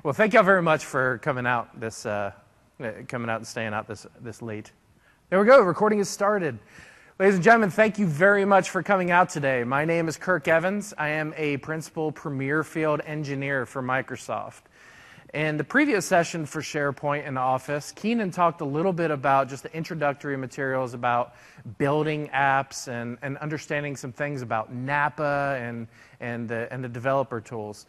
Well, thank y'all very much for coming out and staying out this late. There we go. Recording is started. Ladies and gentlemen, thank you very much for coming out today. My name is Kirk Evans. I am a Principal Premier Field Engineer for Microsoft. In the previous session for SharePoint and Office, Keenan talked a little bit about just the introductory materials about building apps and understanding some things about Napa and the developer tools.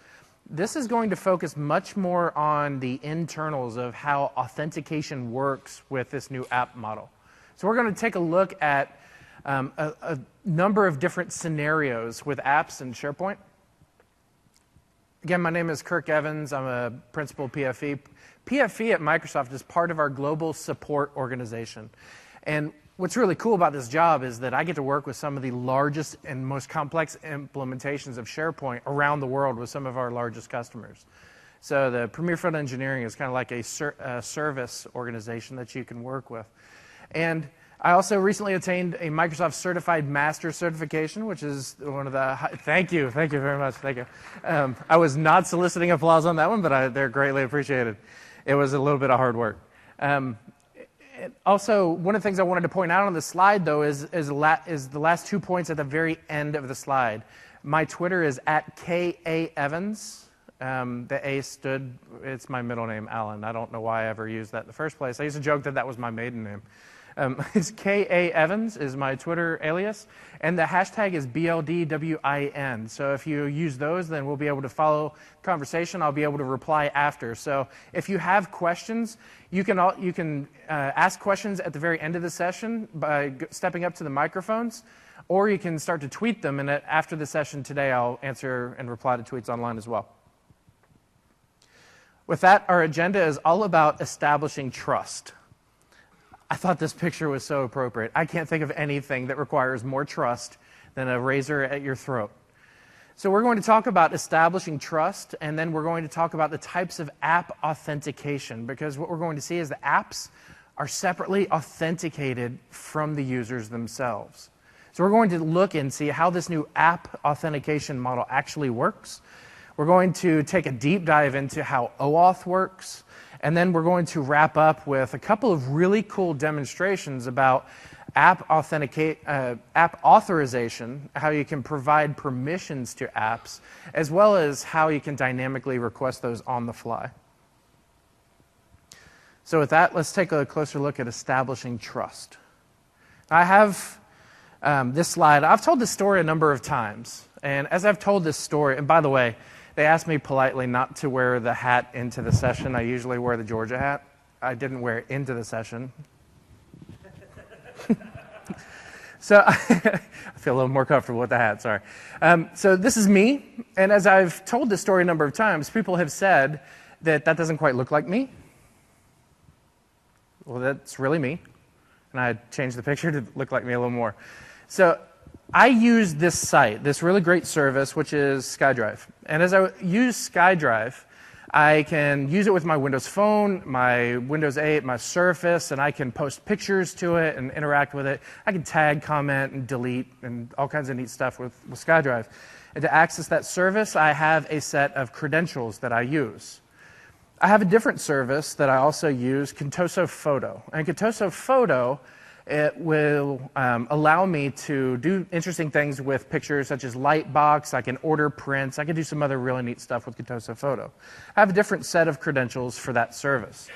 This is going to focus much more on the internals of how authentication works with this new app model. So we're going to take a look at a number of different scenarios with apps in SharePoint. Again, my name is Kirk Evans. I'm a principal PFE. PFE at Microsoft is part of our global support organization. And what's really cool about this job is that I get to work with some of the largest and most complex implementations of SharePoint around the world with some of our largest customers. So the Premier Field Engineering is kind of like a service organization that you can work with. And I also recently attained a Microsoft Certified Master certification, which is one of the thank you very much, thank you. I was not soliciting applause on that one, but they're greatly appreciated. It was a little bit of hard work. Also, one of the things I wanted to point out on the slide, though, is the last 2 points at the very end of the slide. My Twitter is @KAEvans. The A it's my middle name, Alan. I don't know why I ever used that in the first place. I used to joke that was my maiden name. It's KAEvans is my Twitter alias, and the hashtag is BLDWIN. So if you use those, then we'll be able to follow conversation. I'll be able to reply after. So if you have questions, you can ask questions at the very end of the session by stepping up to the microphones, or you can start to tweet them, and after the session today, I'll answer and reply to tweets online as well. With that, our agenda is all about establishing trust. I thought this picture was so appropriate. I can't think of anything that requires more trust than a razor at your throat. So we're going to talk about establishing trust, and then we're going to talk about the types of app authentication, because what we're going to see is the apps are separately authenticated from the users themselves. So we're going to look and see how this new app authentication model actually works. We're going to take a deep dive into how OAuth works. And then we're going to wrap up with a couple of really cool demonstrations about app authorization, how you can provide permissions to apps, as well as how you can dynamically request those on the fly. So with that, let's take a closer look at establishing trust. I have this slide. I've told this story a number of times. And as I've told this story, and by the way, they asked me politely not to wear the hat into the session. I usually wear the Georgia hat. I didn't wear it into the session. So I feel a little more comfortable with the hat, sorry. So this is me, and as I've told this story a number of times, people have said that doesn't quite look like me. Well, that's really me. And I changed the picture to look like me a little more. So I use this site, this really great service, which is SkyDrive. And as I use SkyDrive, I can use it with my Windows Phone, my Windows 8, my Surface, and I can post pictures to it and interact with it. I can tag, comment, and delete, and all kinds of neat stuff with SkyDrive. And to access that service, I have a set of credentials that I use. I have a different service that I also use, Contoso Photo. And Contoso Photo, it will allow me to do interesting things with pictures such as Lightbox. I can order prints. I can do some other really neat stuff with Contoso Photo. I have a different set of credentials for that service.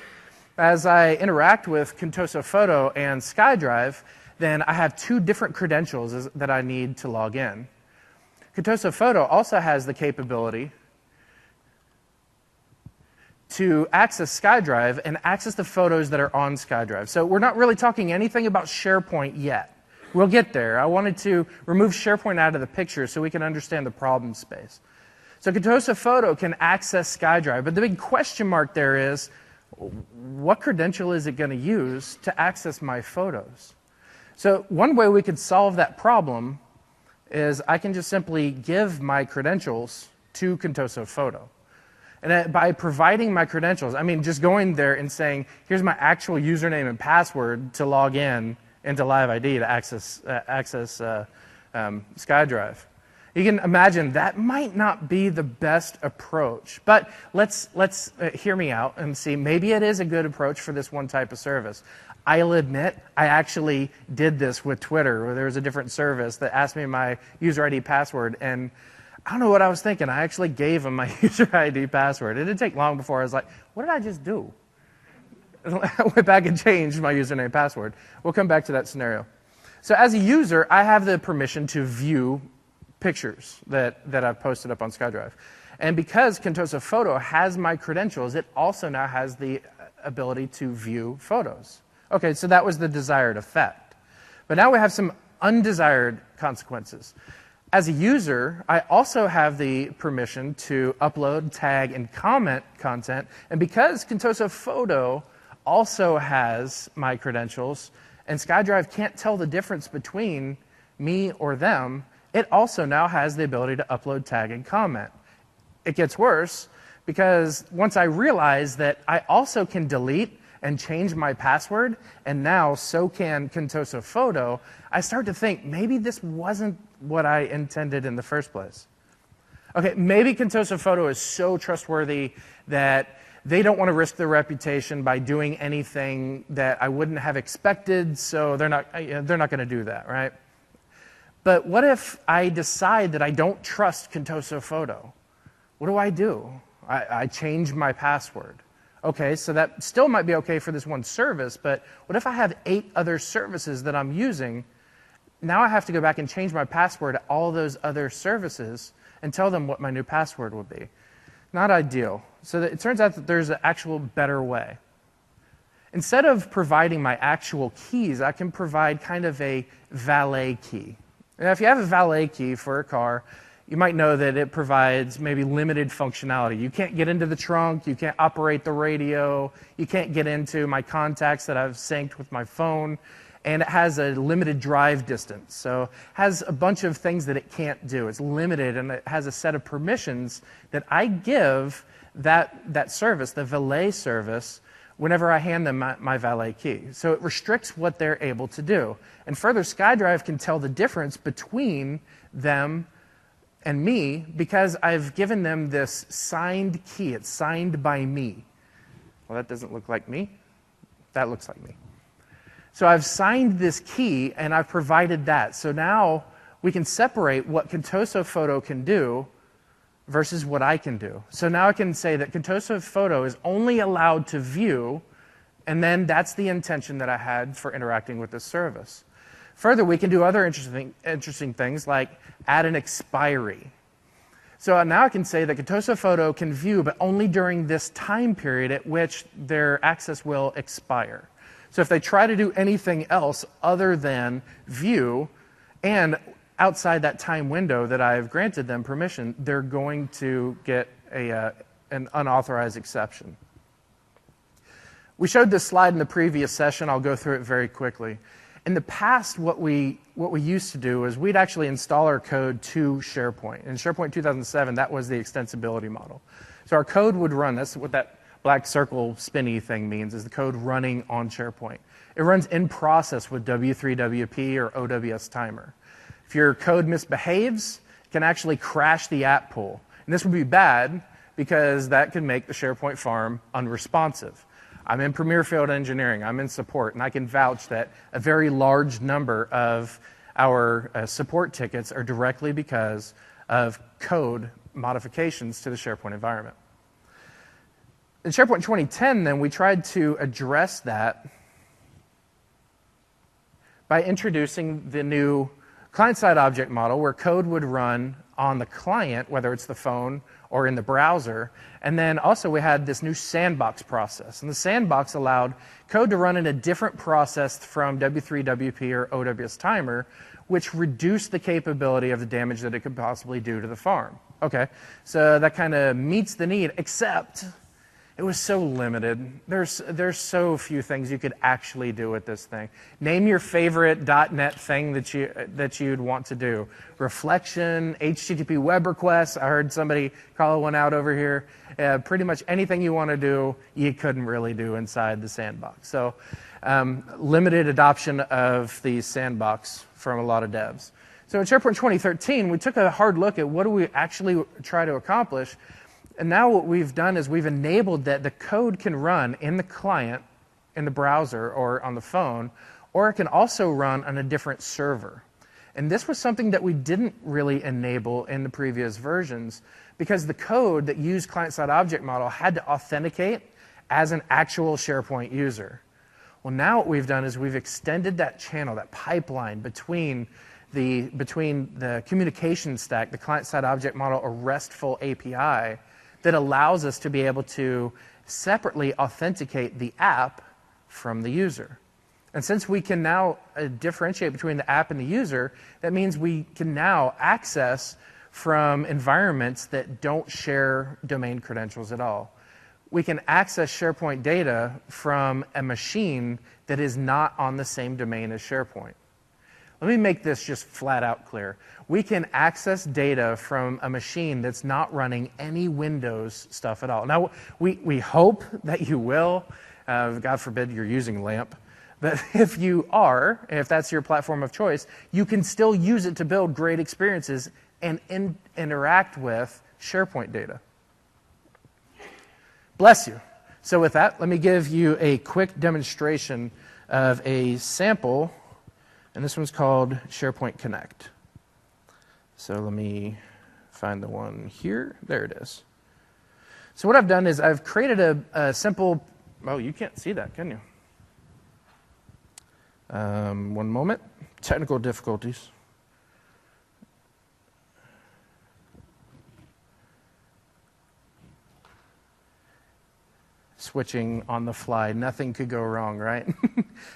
As I interact with Contoso Photo and SkyDrive, then I have two different credentials that I need to log in. Contoso Photo also has the capability to access SkyDrive and access the photos that are on SkyDrive. So we're not really talking anything about SharePoint yet. We'll get there. I wanted to remove SharePoint out of the picture so we can understand the problem space. So Contoso Photo can access SkyDrive, but the big question mark there is, what credential is it going to use to access my photos? So one way we could solve that problem is I can just simply give my credentials to Contoso Photo. And by providing my credentials, I mean just going there and saying, here's my actual username and password to log in into Live ID to access SkyDrive. You can imagine that might not be the best approach, but let's hear me out and see. Maybe it is a good approach for this one type of service. I'll admit, I actually did this with Twitter, where there was a different service that asked me my user ID password, and I don't know what I was thinking. I actually gave them my user ID password. It didn't take long before I was like, what did I just do? I went back and changed my username and password. We'll come back to that scenario. So as a user, I have the permission to view pictures that I've posted up on SkyDrive. And because Contoso Photo has my credentials, it also now has the ability to view photos. Okay, so that was the desired effect. But now we have some undesired consequences. As a user, I also have the permission to upload, tag, and comment content. And because Contoso Photo also has my credentials, and SkyDrive can't tell the difference between me or them, it also now has the ability to upload, tag, and comment. It gets worse because once I realize that I also can delete and change my password, and now so can Contoso Photo, I start to think maybe this wasn't what I intended in the first place. Okay, maybe Contoso Photo is so trustworthy that they don't want to risk their reputation by doing anything that I wouldn't have expected, so they're not going to do that, right? But what if I decide that I don't trust Contoso Photo? What do? I change my password. Okay, so that still might be okay for this one service, but what if I have 8 other services that I'm using? Now I have to go back and change my password to all those other services and tell them what my new password will be. Not ideal. So it turns out that there's an actual better way. Instead of providing my actual keys, I can provide kind of a valet key. Now, if you have a valet key for a car, you might know that it provides maybe limited functionality. You can't get into the trunk, you can't operate the radio, you can't get into my contacts that I've synced with my phone, and it has a limited drive distance. So it has a bunch of things that it can't do. It's limited, and it has a set of permissions that I give that service, the valet service, whenever I hand them my valet key. So it restricts what they're able to do. And further, SkyDrive can tell the difference between them and me because I've given them this signed key. It's signed by me. Well, that doesn't look like me. That looks like me. So I've signed this key, and I've provided that. So now we can separate what Contoso Photo can do versus what I can do. So now I can say that Contoso Photo is only allowed to view, and then that's the intention that I had for interacting with this service. Further, we can do other interesting things like add an expiry. So now I can say that Contoso Photo can view, but only during this time period at which their access will expire. So if they try to do anything else other than view, and outside that time window that I've granted them permission, they're going to get an unauthorized exception. We showed this slide in the previous session. I'll go through it very quickly. In the past, what we used to do is we'd actually install our code to SharePoint. In SharePoint 2007, that was the extensibility model. So our code would run. That's what that black circle spinny thing means, is the code running on SharePoint. It runs in process with W3WP or OWS timer. If your code misbehaves, it can actually crash the app pool. And this would be bad because that could make the SharePoint farm unresponsive. I'm in Premier Field Engineering, I'm in support, and I can vouch that a very large number of our support tickets are directly because of code modifications to the SharePoint environment. In SharePoint 2010, then, we tried to address that by introducing the new client-side object model where code would run on the client, whether it's the phone or in the browser. And then also we had this new sandbox process. And the sandbox allowed code to run in a different process from W3WP or OWS timer, which reduced the capability of the damage that it could possibly do to the farm. Okay, so that kind of meets the need, except it was so limited. There's so few things you could actually do with this thing. Name your favorite .NET thing that you'd want to do. Reflection, HTTP web requests. I heard somebody call one out over here. Pretty much anything you want to do, you couldn't really do inside the sandbox. So limited adoption of the sandbox from a lot of devs. So in SharePoint 2013, we took a hard look at what do we actually try to accomplish. And now what we've done is we've enabled that the code can run in the client, in the browser, or on the phone, or it can also run on a different server. And this was something that we didn't really enable in the previous versions because the code that used client-side object model had to authenticate as an actual SharePoint user. Well, now what we've done is we've extended that channel, that pipeline between the communication stack, the client-side object model, a RESTful API that allows us to be able to separately authenticate the app from the user. And since we can now differentiate between the app and the user, that means we can now access from environments that don't share domain credentials at all. We can access SharePoint data from a machine that is not on the same domain as SharePoint. Let me make this just flat out clear. We can access data from a machine that's not running any Windows stuff at all. Now, we hope that you will. God forbid you're using LAMP. But if you are, if that's your platform of choice, you can still use it to build great experiences and interact with SharePoint data. Bless you. So with that, let me give you a quick demonstration of a sample, and this one's called SharePoint Connect. So let me find the one here. There it is. So what I've done is I've created a simple, oh, you can't see that, can you? One moment. Technical difficulties. Switching on the fly. Nothing could go wrong, right?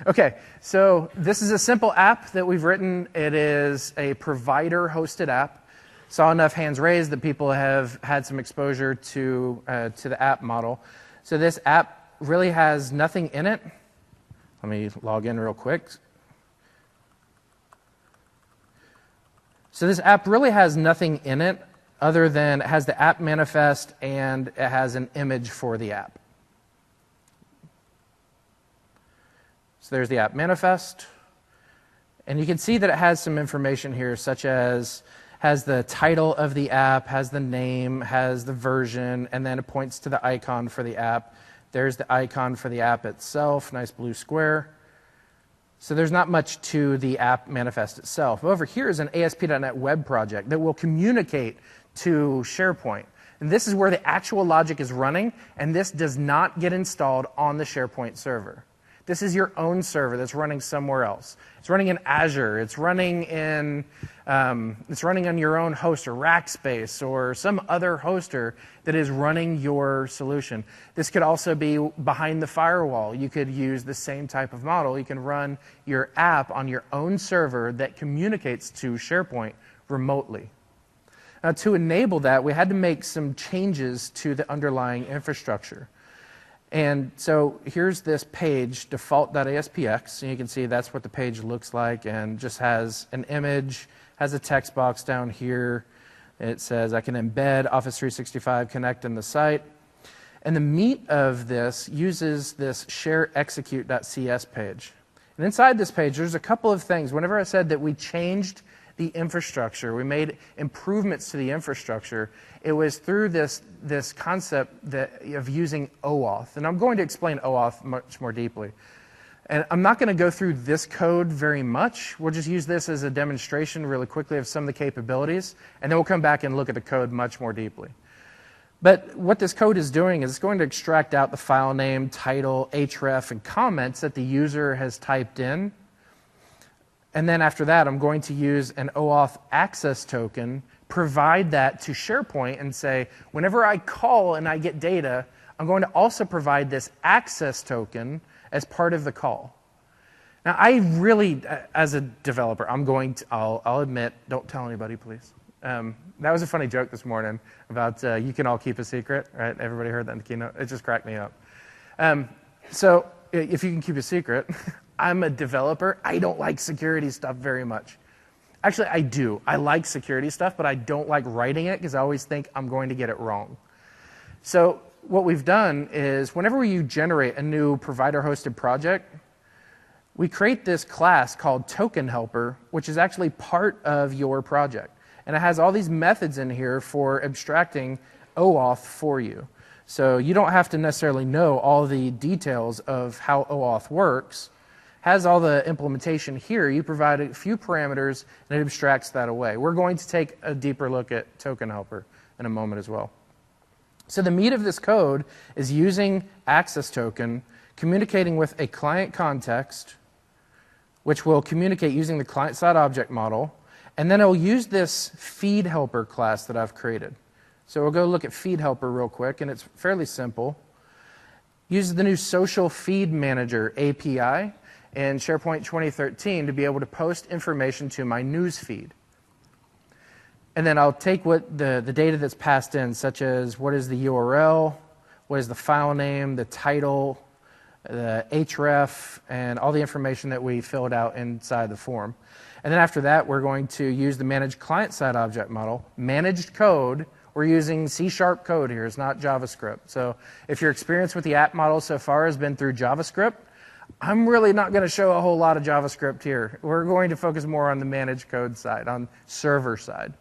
Okay, so this is a simple app that we've written. It is a provider-hosted app. Saw enough hands raised that people have had some exposure to the app model. So this app really has nothing in it. Let me log in real quick. So this app really has nothing in it other than it has the app manifest and it has an image for the app. So there's the app manifest. And you can see that it has some information here, such as has the title of the app, has the name, has the version, and then it points to the icon for the app. There's the icon for the app itself, nice blue square. So there's not much to the app manifest itself. Over here is an ASP.NET web project that will communicate to SharePoint. And this is where the actual logic is running, and this does not get installed on the SharePoint server. This is your own server that's running somewhere else. It's running in Azure. It's running in, it's running on your own host or Rackspace or some other hoster that is running your solution. This could also be behind the firewall. You could use the same type of model. You can run your app on your own server that communicates to SharePoint remotely. Now, to enable that, we had to make some changes to the underlying infrastructure. And so here's this page, default.aspx, and you can see that's what the page looks like, and just has an image, has a text box down here. It says I can embed Office 365 Connect in the site. And the meat of this uses this shareexecute.cs page. And inside this page, there's a couple of things. Whenever I said that we changed the infrastructure, we made improvements to the infrastructure, it was through this concept of using OAuth. And I'm going to explain OAuth much more deeply. And I'm not going to go through this code very much. We'll just use this as a demonstration really quickly of some of the capabilities, and then we'll come back and look at the code much more deeply. But what this code is doing is it's going to extract out the file name, title, href, and comments that the user has typed in. And then after that, I'm going to use an OAuth access token, provide that to SharePoint, and say, whenever I call and I get data, I'm going to also provide this access token as part of the call. Now, I really, as a developer, I'll admit, don't tell anybody, please. That was a funny joke this morning about you can all keep a secret, right? Everybody heard that in the keynote. It just cracked me up. So if you can keep a secret, I'm a developer. I don't like security stuff very much. Actually, I do. I like security stuff, but I don't like writing it because I always think I'm going to get it wrong. So what we've done is whenever you generate a new provider-hosted project, we create this class called Token Helper, which is actually part of your project. And it has all these methods in here for abstracting OAuth for you. So you don't have to necessarily know all the details of how OAuth works. It has all the implementation here. You provide a few parameters, and it abstracts that away. We're going to take a deeper look at Token Helper in a moment as well. So the meat of this code is using access token, communicating with a client context, which will communicate using the client-side object model, and then it'll use this feed helper class that I've created. So we'll go look at feed helper real quick, and it's fairly simple. Uses the new social feed manager API in SharePoint 2013 to be able to post information to my news feed. And then I'll take what the data that's passed in, such as what is the URL, what is the file name, the title, the href, and all the information that we filled out inside the form. And then after that, we're going to use the managed client-side object model, managed code. We're using C# code here, it's not JavaScript. So if your experience with the app model so far has been through JavaScript, I'm really not going to show a whole lot of JavaScript here. We're going to focus more on the managed code side, on server side.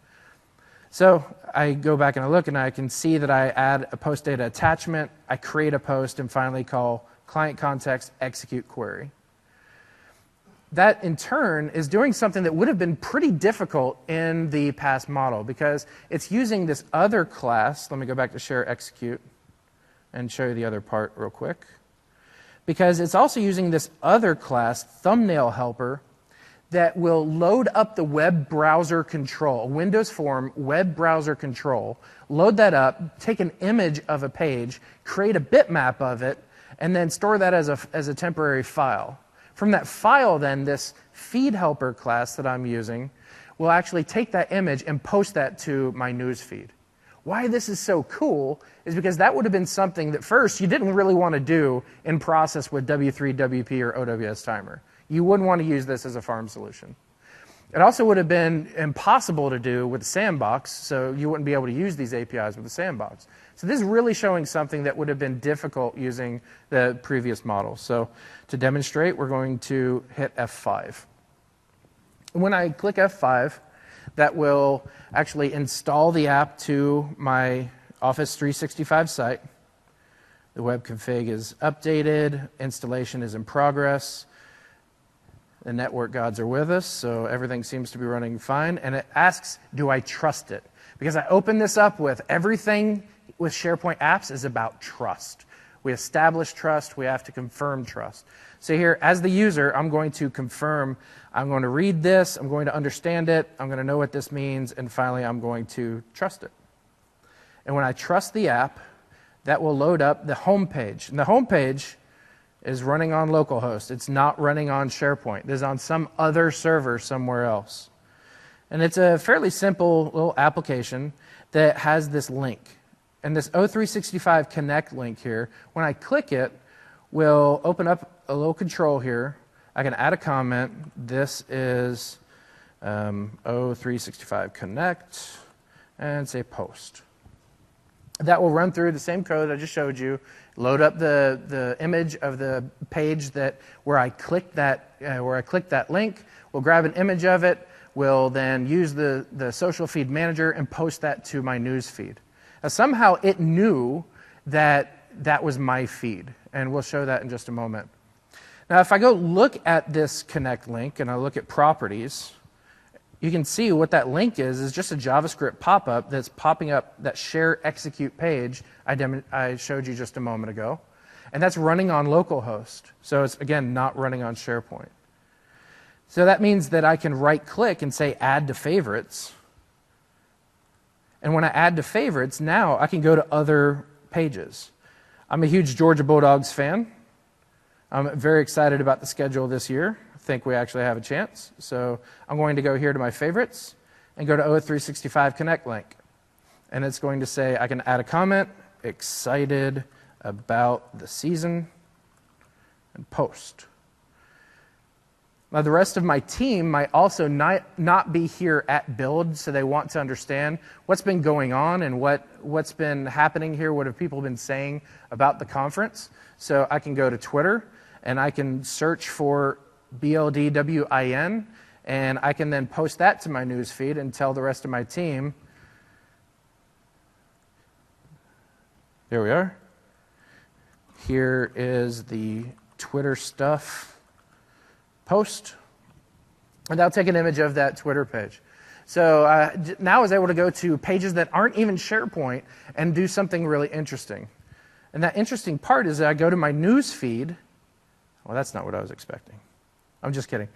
So I go back and I look, and I can see that I add a post data attachment, I create a post, and finally call client context execute query. That, in turn, is doing something that would have been pretty difficult in the past model because it's using this other class. Let me go back to share execute and show you the other part real quick. Because it's also using this other class, thumbnail helper, that will load up the web browser control, a Windows form web browser control, load that up, take an image of a page, create a bitmap of it, and then store that as a temporary file. From that file, then, this feed helper class that I'm using will actually take that image and post that to my news feed. Why this is so cool is because that would have been something that first you didn't really want to do in process with W3, WP, or OWS Timer. You wouldn't want to use this as a farm solution. It also would have been impossible to do with the sandbox, so you wouldn't be able to use these APIs with the sandbox. So this is really showing something that would have been difficult using the previous model. So to demonstrate, we're going to hit F5. When I click F5, that will actually install the app to my Office 365 site. The web config is updated, installation is in progress. The network gods are with us, so everything seems to be running fine. And it asks, do I trust it? Because I open this up with everything with SharePoint apps is about trust. We establish trust, we have to confirm trust. So here, as the user, I'm going to confirm, I'm going to read this, I'm going to understand it, I'm going to know what this means, and finally I'm going to trust it. And when I trust the app, that will load up the home page. And the home page is running on localhost. It's not running on SharePoint. This is on some other server somewhere else. And it's a fairly simple little application that has this link. And this O365 Connect link here, when I click it, will open up a little control here. I can add a comment. This is O365 Connect, and say post. That will run through the same code I just showed you, load up the image of the page where I clicked that link. We'll grab an image of it. We'll then use the social feed manager and post that to my news feed. Now, somehow it knew that that was my feed, and we'll show that in just a moment. Now, if I go look at this Connect link and I look at properties, you can see what that link is just a JavaScript pop-up that's popping up that share execute page I showed you just a moment ago. And that's running on localhost. So it's, again, not running on SharePoint. So that means that I can right-click and say Add to Favorites. And when I add to favorites, now I can go to other pages. I'm a huge Georgia Bulldogs fan. I'm very excited about the schedule this year. I think we actually have a chance. So I'm going to go here to my favorites and go to O365 Connect link. And it's going to say I can add a comment, excited about the season, and post. Now, the rest of my team might also not be here at build, so they want to understand what's been going on and what's been happening here, what have people been saying about the conference. So I can go to Twitter, and I can search for BLDWIN, and I can then post that to my news feed and tell the rest of my team, there we are. Here is the Twitter stuff post, and I'll take an image of that Twitter page. So now I was able to go to pages that aren't even SharePoint and do something really interesting. And that interesting part is that I go to my news feed. Well, that's not what I was expecting. I'm just kidding.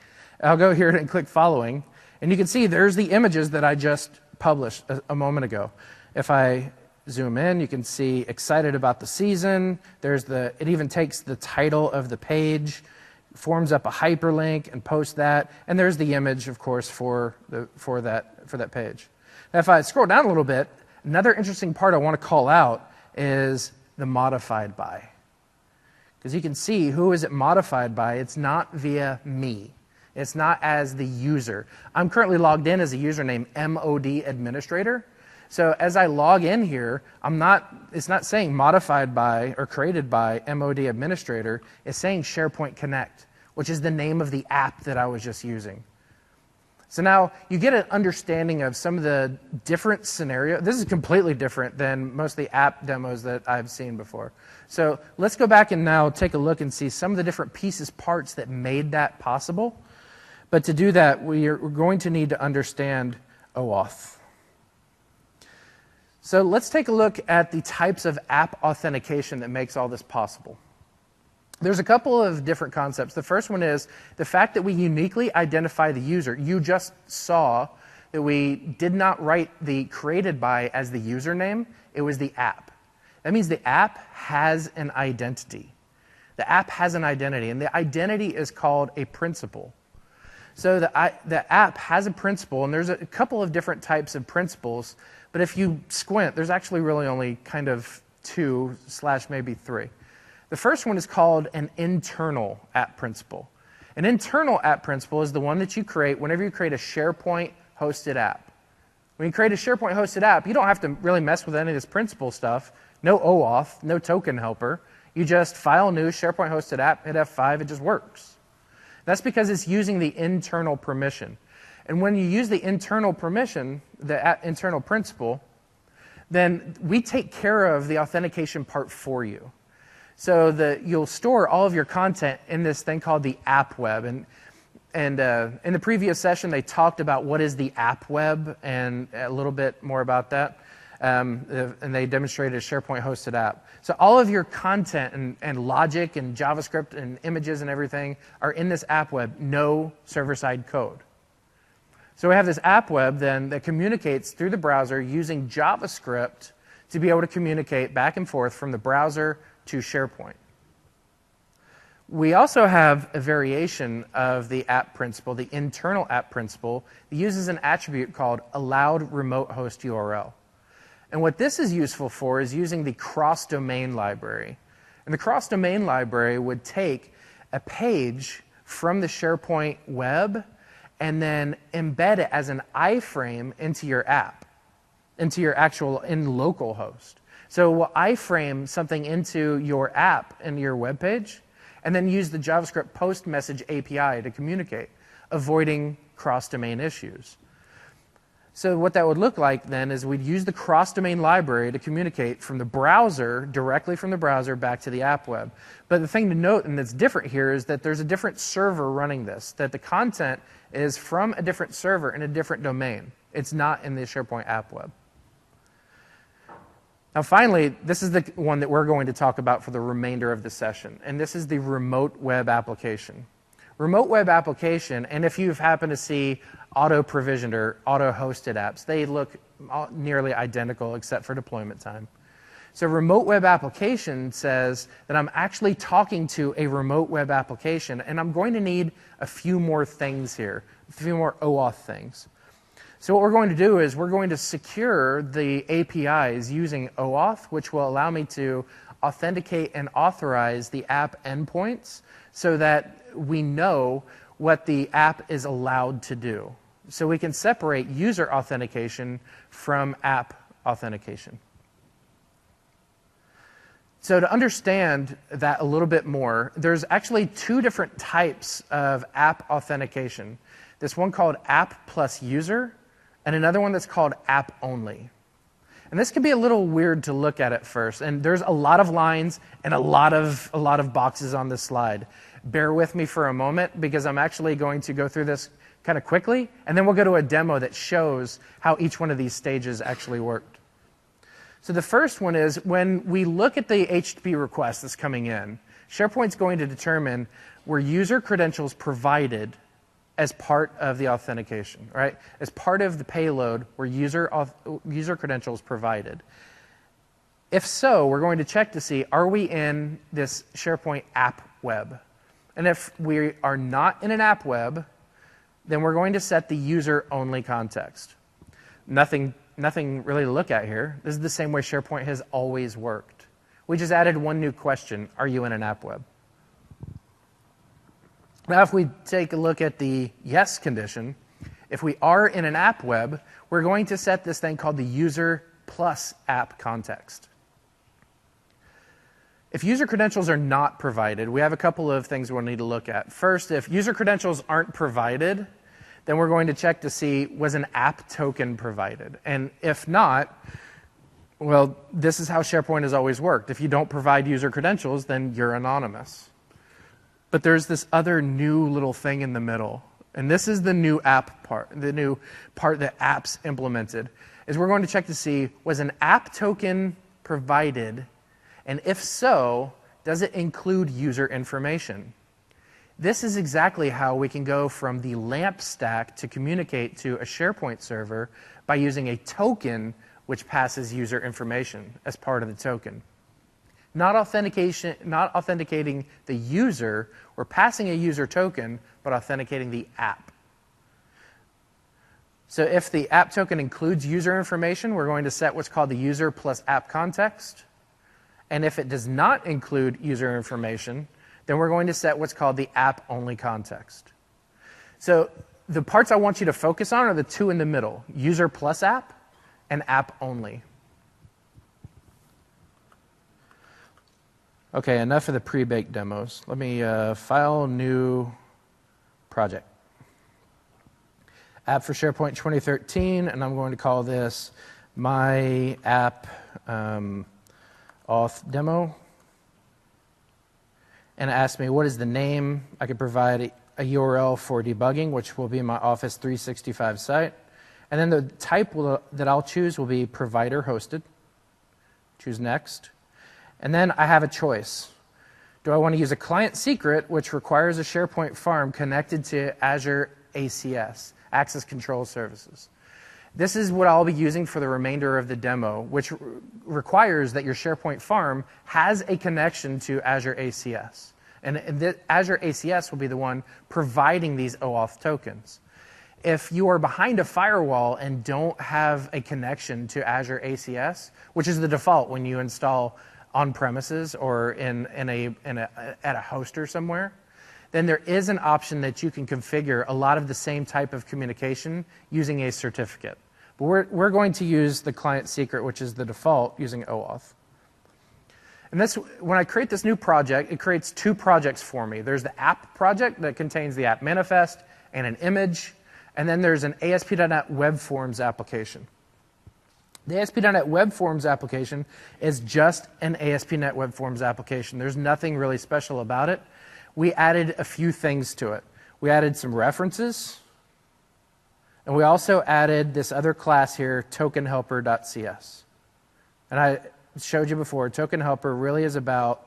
I'll go here and click following, and you can see there's the images that I just published a moment ago. If I zoom in, you can see excited about the season. It even takes the title of the page, forms up a hyperlink and posts that, and there's the image, of course, for that page. Now, if I scroll down a little bit, another interesting part I want to call out is the modified by. Because you can see who is it modified by. It's not via me. It's not as the user. I'm currently logged in as a username MOD administrator. So as I log in here, it's not saying modified by or created by MOD administrator. It's saying SharePoint Connect, which is the name of the app that I was just using. So now you get an understanding of some of the different scenarios. This is completely different than most of the app demos that I've seen before. So let's go back and now take a look and see some of the different pieces, parts that made that possible. But to do that, we're going to need to understand OAuth. So let's take a look at the types of app authentication that makes all this possible. There's a couple of different concepts. The first one is the fact that we uniquely identify the user. You just saw that we did not write the created by as the username. It was the app. That means the app has an identity. The app has an identity, and the identity is called a principal. So the app has a principal, and there's a couple of different types of principals, but if you squint, there's actually really only kind of 2 / maybe 3. The first one is called an internal app principal. An internal app principal is the one that you create whenever you create a SharePoint hosted app. When you create a SharePoint hosted app, you don't have to really mess with any of this principal stuff. No OAuth, no token helper. You just file new SharePoint hosted app, hit F5, it just works. That's because it's using the internal permission. And when you use the internal permission, the internal principal, then we take care of the authentication part for you. So you'll store all of your content in this thing called the app web. And in the previous session, they talked about what is the app web and a little bit more about that. And they demonstrated a SharePoint hosted app. So all of your content and logic and JavaScript and images and everything are in this app web, no server-side code. So we have this app web then that communicates through the browser using JavaScript to be able to communicate back and forth from the browser to SharePoint. We also have a variation of the app principal, the internal app principal, that uses an attribute called allowed remote host URL. And what this is useful for is using the cross-domain library. And the cross-domain library would take a page from the SharePoint web and then embed it as an iframe into your app, into your actual local host. So we'll iframe something into your app and your web page, and then use the JavaScript post message API to communicate, avoiding cross-domain issues. So what that would look like then is we'd use the cross-domain library to communicate from the browser, directly from the browser back to the app web. But the thing to note, and that's different here, is that there's a different server running this, that the content is from a different server in a different domain. It's not in the SharePoint app web. Now finally, this is the one that we're going to talk about for the remainder of the session, and this is the remote web application. Remote web application, and if you've happened to see auto-provisioned or auto-hosted apps, they look nearly identical except for deployment time. So remote web application says that I'm actually talking to a remote web application, and I'm going to need a few more things here, a few more OAuth things. So what we're going to do is we're going to secure the APIs using OAuth, which will allow me to authenticate and authorize the app endpoints so that we know what the app is allowed to do. So we can separate user authentication from app authentication. So to understand that a little bit more, there's actually two different types of app authentication. This one called app plus user, and another one that's called app only. And this can be a little weird to look at first, and there's a lot of lines and a lot of boxes on this slide. Bear with me for a moment, because I'm actually going to go through this kind of quickly, and then we'll go to a demo that shows how each one of these stages actually worked. So the first one is when we look at the HTTP request that's coming in, SharePoint's going to determine were user credentials provided as part of the authentication, right? As part of the payload were user credentials provided. If so, we're going to check to see, are we in this SharePoint app web? And if we are not in an app web, then we're going to set the user-only context. Nothing really to look at here. This is the same way SharePoint has always worked. We just added one new question: are you in an app web? Now, if we take a look at the yes condition, if we are in an app web, we're going to set this thing called the user plus app context. If user credentials are not provided, we have a couple of things we'll need to look at. First, if user credentials aren't provided, then we're going to check to see, was an app token provided? And if not, well, this is how SharePoint has always worked. If you don't provide user credentials, then you're anonymous. But there's this other new little thing in the middle. And this is the new app part, the new part that apps implemented, is we're going to check to see, was an app token provided? And if so, does it include user information? This is exactly how we can go from the LAMP stack to communicate to a SharePoint server by using a token which passes user information as part of the token. Not authenticating the user, we're passing a user token, but authenticating the app. So if the app token includes user information, we're going to set what's called the user plus app context. And if it does not include user information, then we're going to set what's called the app-only context. So the parts I want you to focus on are the two in the middle, user plus app and app-only. Okay, enough of the pre-baked demos. Let me file new project. App for SharePoint 2013, and I'm going to call this my app auth demo. And it asks me what is the name. I could provide a URL for debugging, which will be my Office 365 site. And then the type that I'll choose will be provider hosted. Choose next. And then I have a choice. Do I want to use a client secret, which requires a SharePoint farm connected to Azure ACS, Access Control Services? This is what I'll be using for the remainder of the demo, which requires that your SharePoint farm has a connection to Azure ACS. And Azure ACS will be the one providing these OAuth tokens. If you are behind a firewall and don't have a connection to Azure ACS, which is the default when you install on-premises or at a host or somewhere, then there is an option that you can configure a lot of the same type of communication using a certificate. But we're going to use the client secret, which is the default, using OAuth. And when I create this new project, it creates two projects for me. There's the app project that contains the app manifest and an image, and then there's an ASP.NET Web Forms application. The ASP.NET Web Forms application is just an ASP.NET Web Forms application. There's nothing really special about it. We added a few things to it. We added some references, and we also added this other class here, tokenhelper.cs. And I showed you before, token helper really is about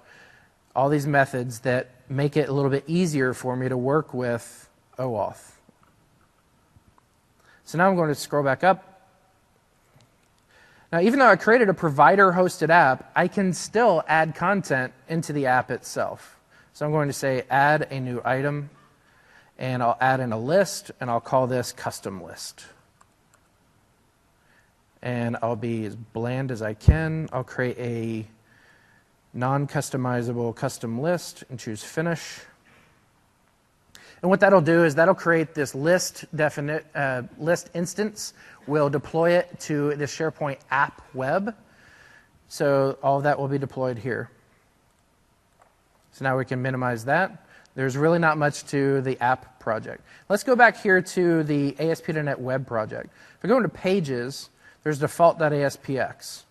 all these methods that make it a little bit easier for me to work with OAuth. So now I'm going to scroll back up. Now, even though I created a provider-hosted app, I can still add content into the app itself. So I'm going to say add a new item, and I'll add in a list, and I'll call this custom list. And I'll be as bland as I can. I'll create a non-customizable custom list and choose finish. And what that'll do is that'll create this list instance. We'll deploy it to the SharePoint app web. So all of that will be deployed here. So now we can minimize that. There's really not much to the app project. Let's go back here to the ASP.NET Web project. If we go into Pages, there's default.aspx.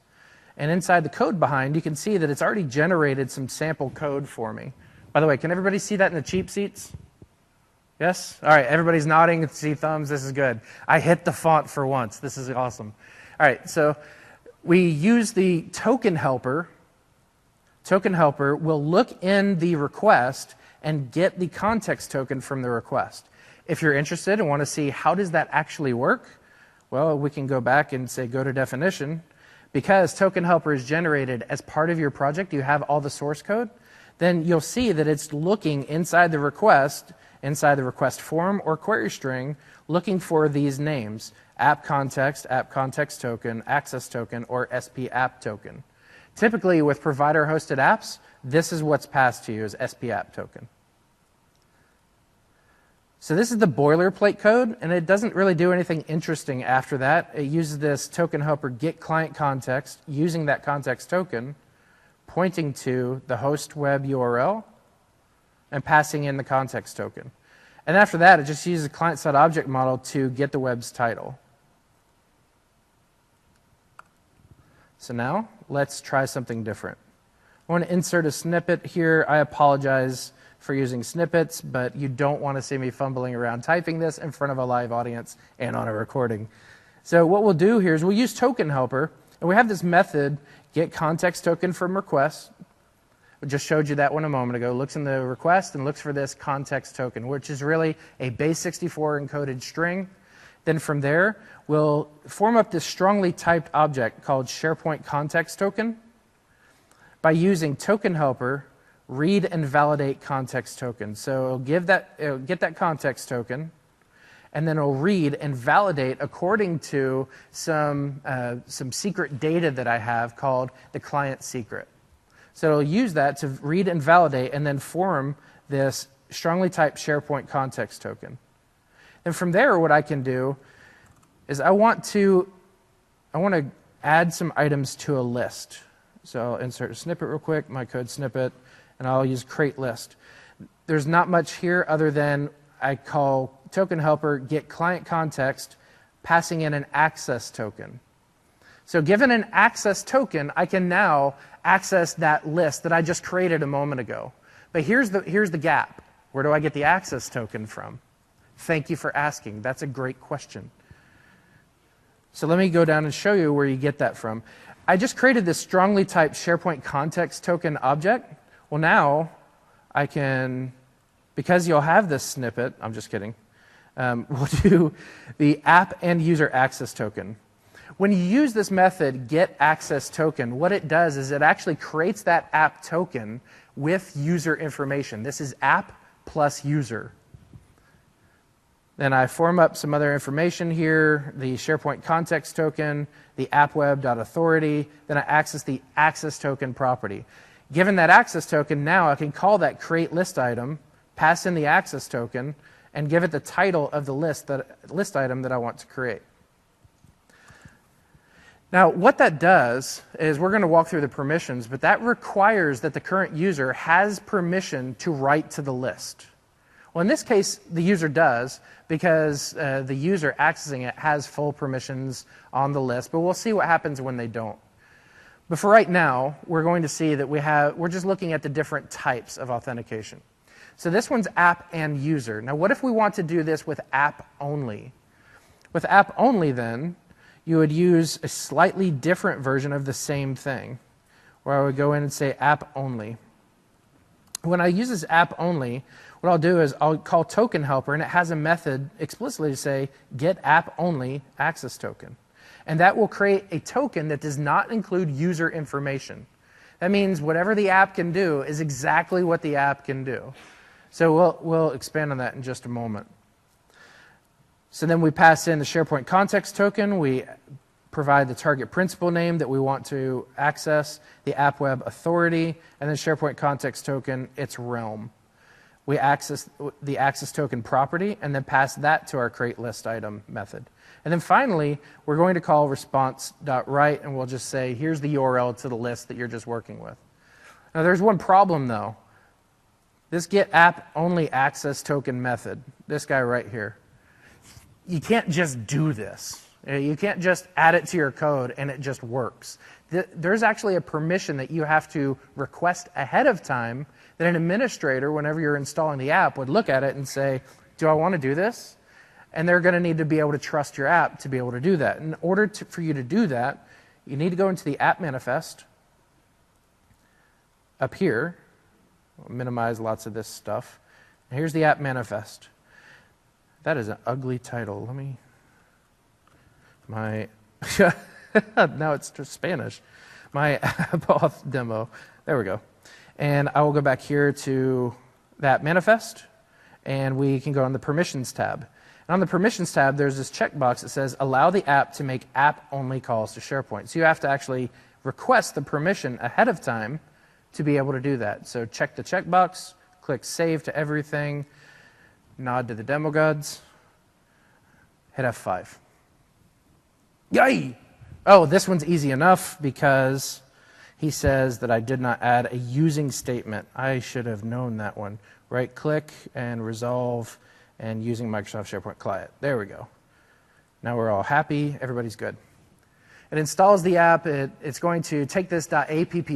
And inside the code behind, you can see that it's already generated some sample code for me. By the way, can everybody see that in the cheap seats? Yes? All right, everybody's nodding. See thumbs. This is good. I hit the font for once. This is awesome. All right, so we use the token helper. Token helper will look in the request and get the context token from the request. If you're interested and want to see how does that actually work, well, we can go back and say go to definition. Because token helper is generated as part of your project, you have all the source code, then you'll see that it's looking inside the request form or query string, looking for these names: app context token, access token, or SP app token. Typically, with provider-hosted apps, this is what's passed to you as SP app token. So this is the boilerplate code, and it doesn't really do anything interesting after that. It uses this token helper get client context, using that context token, pointing to the host web URL, and passing in the context token. And after that, it just uses a client-side object model to get the web's title. So now, let's try something different. I want to insert a snippet here. I apologize for using snippets, but you don't want to see me fumbling around typing this in front of a live audience and on a recording. So what we'll do here is we'll use token helper, and we have this method, get context token from request. I just showed you that one a moment ago. Looks in the request and looks for this context token, which is really a base64 encoded string. Then from there, we'll form up this strongly typed object called SharePoint context token by using token helper read and validate context token. So it'll get that context token, and then it'll read and validate according to some secret data that I have called the client secret. So it'll use that to read and validate and then form this strongly typed SharePoint context token. And from there, what I can do is I want to add some items to a list. So I'll insert a snippet real quick, my code snippet, and I'll use create list. There's not much here other than I call token helper get client context, passing in an access token. So given an access token, I can now access that list that I just created a moment ago. But here's the gap. Where do I get the access token from? Thank you for asking. That's a great question. So let me go down and show you where you get that from. I just created this strongly typed SharePoint context token object. Well, now I can, because you'll have this snippet, I'm just kidding, we'll do the app and user access token. When you use this method, get access token, what it does is it actually creates that app token with user information. This is app plus user. Then I form up some other information here, the SharePoint context token, the appweb.authority, then I access the access token property. Given that access token, now I can call that create list item, pass in the access token, and give it the title of the list item that I want to create. Now, what that does is we're going to walk through the permissions, but that requires that the current user has permission to write to the list. Well, in this case, the user does, because the user accessing it has full permissions on the list, but we'll see what happens when they don't. But for right now, we're going to see that we're just looking at the different types of authentication. So this one's app and user. Now, what if we want to do this with app only? With app only, then, you would use a slightly different version of the same thing, where I would go in and say app only. When I use this app only, what I'll do is I'll call token helper, and it has a method explicitly to say get app only access token. And that will create a token that does not include user information. That means whatever the app can do is exactly what the app can do. So we'll expand on that in just a moment. So then we pass in the SharePoint context token. We provide the target principal name that we want to access, the app web authority, and then SharePoint context token, its realm. We access the access token property and then pass that to our create list item method. And then finally, we're going to call response.write, and we'll just say, here's the URL to the list that you're just working with. Now, there's one problem, though. This get app only access token method, this guy right here, you can't just do this. You can't just add it to your code and it just works. There's actually a permission that you have to request ahead of time that an administrator, whenever you're installing the app, would look at it and say, do I want to do this? And they're going to need to be able to trust your app to be able to do that. In order for you to do that, you need to go into the app manifest up here. I'll minimize lots of this stuff. And here's the app manifest. That is an ugly title. Now it's just Spanish. My app auth demo. There we go. And I will go back here to that manifest, and we can go on the permissions tab. And on the permissions tab, there's this checkbox that says allow the app to make app-only calls to SharePoint. So you have to actually request the permission ahead of time to be able to do that. So check the checkbox, click save to everything, nod to the demo gods, hit F5. Yay! Oh, this one's easy enough because he says that I did not add a using statement. I should have known that one. Right click and resolve and using Microsoft SharePoint Client. There we go. Now we're all happy. Everybody's good. It installs the app. It's going to take this .app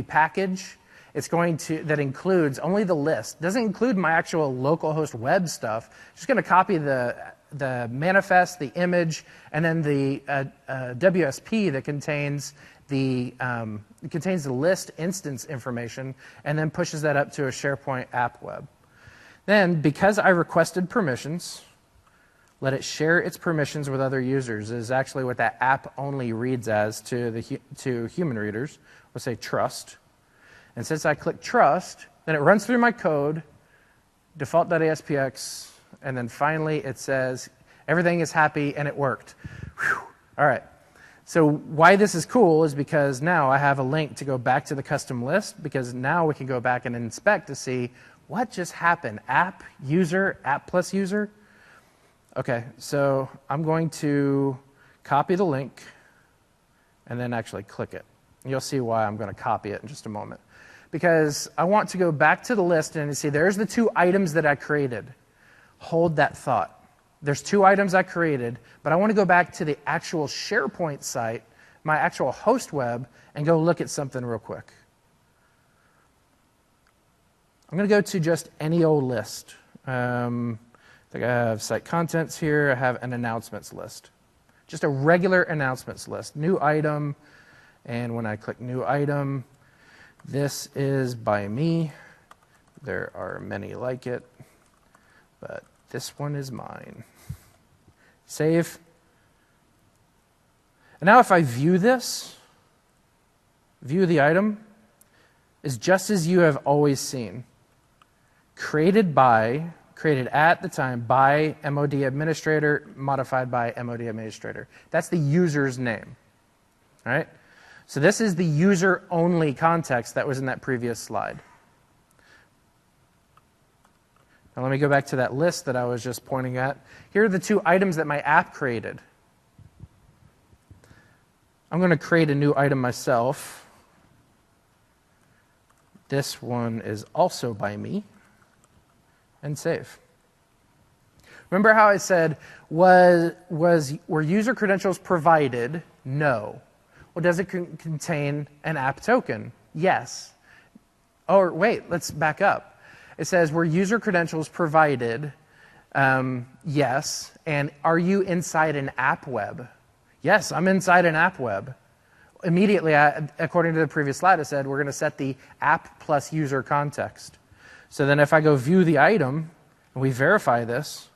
package. That includes only the list. Doesn't include my actual localhost web stuff. Just going to copy the manifest, the image, and then the WSP that contains the list instance information, and then pushes that up to a SharePoint app web. Then, because I requested permissions, let it share its permissions with other users is actually what that app only reads as to human readers. We'll say trust. And since I click trust, then it runs through my code, default.aspx, and then finally it says everything is happy and it worked. Whew. All right. So why this is cool is because now I have a link to go back to the custom list, because now we can go back and inspect to see what just happened. App, user, app plus user. Okay, so I'm going to copy the link and then actually click it. You'll see why I'm going to copy it in just a moment. Because I want to go back to the list and see there's the 2 items that I created. Hold that thought. There's 2 items I created, but I want to go back to the actual SharePoint site, my actual host web, and go look at something real quick. I'm going to go to just any old list. I think I have site contents here. I have an announcements list. Just a regular announcements list. New item, and when I click new item, this is by me. There are many like it, but this one is mine. Save. And now if I view this, view the item, is just as you have always seen. Created at the time by MOD administrator, modified by MOD administrator. That's the user's name, right? So this is the user-only context that was in that previous slide. Now let me go back to that list that I was just pointing at. Here are the 2 items that my app created. I'm going to create a new item myself. This one is also by me. And save. Remember how I said, were user credentials provided? No. Well, does it contain an app token? Yes. Or wait, let's back up. It says, were user credentials provided? Yes. And are you inside an app web? Yes, I'm inside an app web. Immediately, according to the previous slide, I said we're going to set the app plus user context. So then if I go view the item, and we verify this,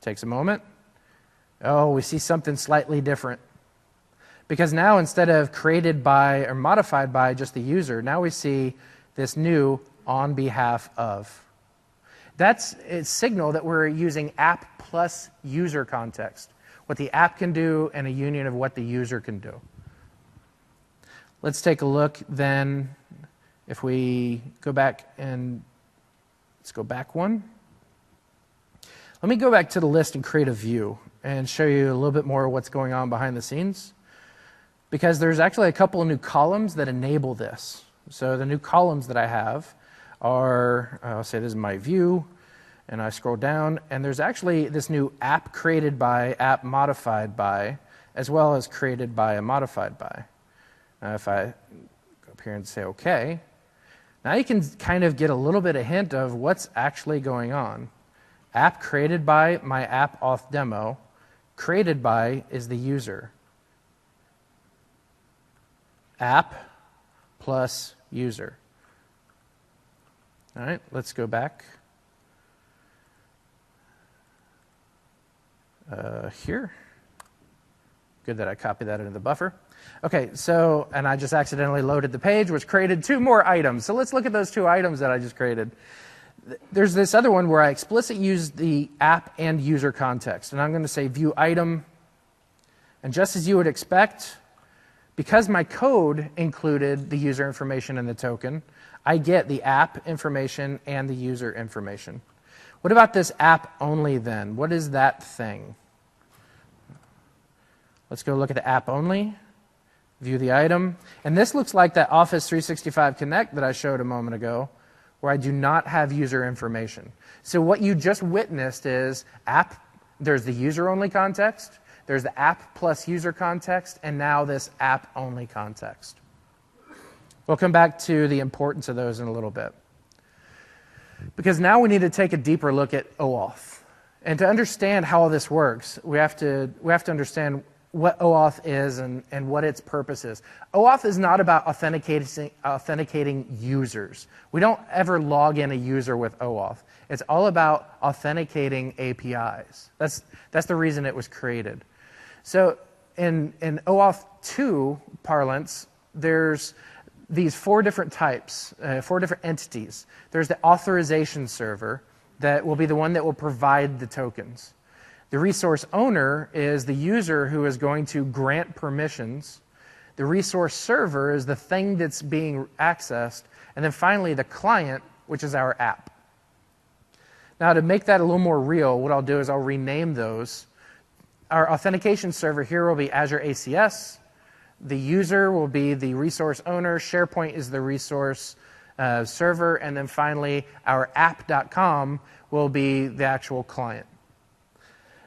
takes a moment. Oh, we see something slightly different. Because now instead of created by or modified by just the user, now we see this new on behalf of. That's a signal that we're using app plus user context. What the app can do and a union of what the user can do. Let's take a look then. If we go back and let's go back one. Let me go back to the list and create a view and show you a little bit more of what's going on behind the scenes. Because there's actually a couple of new columns that enable this. So the new columns that I have are, I'll say this is my view, and I scroll down, and there's actually this new app created by, app modified by, as well as created by and modified by. Now if I go up here and say OK, now you can kind of get a little bit of hint of what's actually going on. App created by my app auth demo, created by is the user. App plus user. All right, let's go back. Here. Good that I copied that into the buffer. Okay, so, and I just accidentally loaded the page, which created 2 more items. So let's look at those 2 items that I just created. There's this other one where I explicitly used the app and user context. And I'm going to say view item. And just as you would expect, because my code included the user information and the token, I get the app information and the user information. What about this app only then? What is that thing? Let's go look at the app only, view the item. And this looks like that Office 365 Connect that I showed a moment ago, where I do not have user information. So what you just witnessed is app, there's the user-only context, there's the app plus user context, and now this app-only context. We'll come back to the importance of those in a little bit. Because now we need to take a deeper look at OAuth. And to understand how all this works, we have to understand what OAuth is and what its purpose is. OAuth is not about authenticating users. We don't ever log in a user with OAuth. It's all about authenticating APIs. That's the reason it was created. So in OAuth 2 parlance, there's these 4 different types, 4 different entities. There's the authorization server that will be the one that will provide the tokens. The resource owner is the user who is going to grant permissions. The resource server is the thing that's being accessed. And then finally, the client, which is our app. Now, to make that a little more real, what I'll do is I'll rename those. Our authentication server here will be Azure ACS. The user will be the resource owner. SharePoint is the resource server. And then finally, our app.com will be the actual client.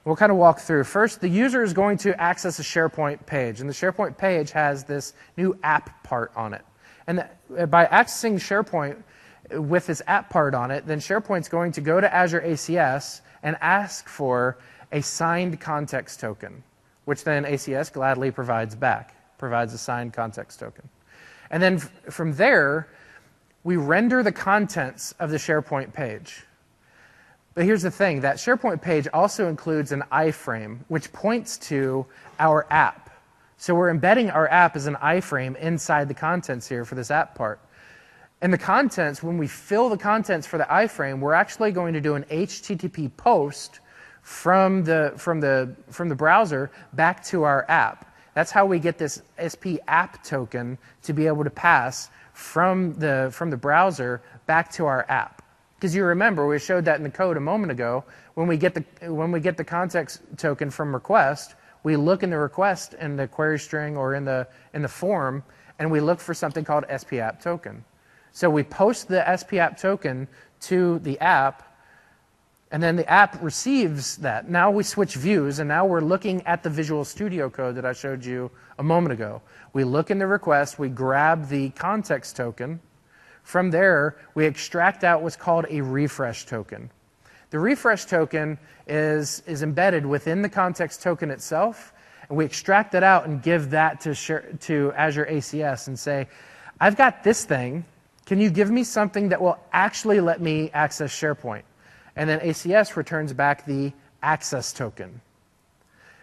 We'll kind of walk through. First, the user is going to access a SharePoint page, and the SharePoint page has this new app part on it. And by accessing SharePoint with this app part on it, then SharePoint's going to go to Azure ACS and ask for a signed context token, which then ACS gladly provides back, provides a signed context token. And then from there, we render the contents of the SharePoint page. But here's the thing, that SharePoint page also includes an iframe, which points to our app. So we're embedding our app as an iframe inside the contents here for this app part. And the contents, when we fill the contents for the iframe, we're actually going to do an HTTP post from the browser back to our app. That's how we get this SP app token to be able to pass from the browser back to our app. Because you remember, we showed that in the code a moment ago. When we get the context token from request, we look in the request in the query string or in the form, and we look for something called SP app token. So we post the SP app token to the app, and then the app receives that. Now we switch views, and now we're looking at the Visual Studio code that I showed you a moment ago. We look in the request, we grab the context token. From there, we extract out what's called a refresh token. The refresh token is embedded within the context token itself, and we extract that out and give that to Azure ACS and say, I've got this thing. Can you give me something that will actually let me access SharePoint? And then ACS returns back the access token.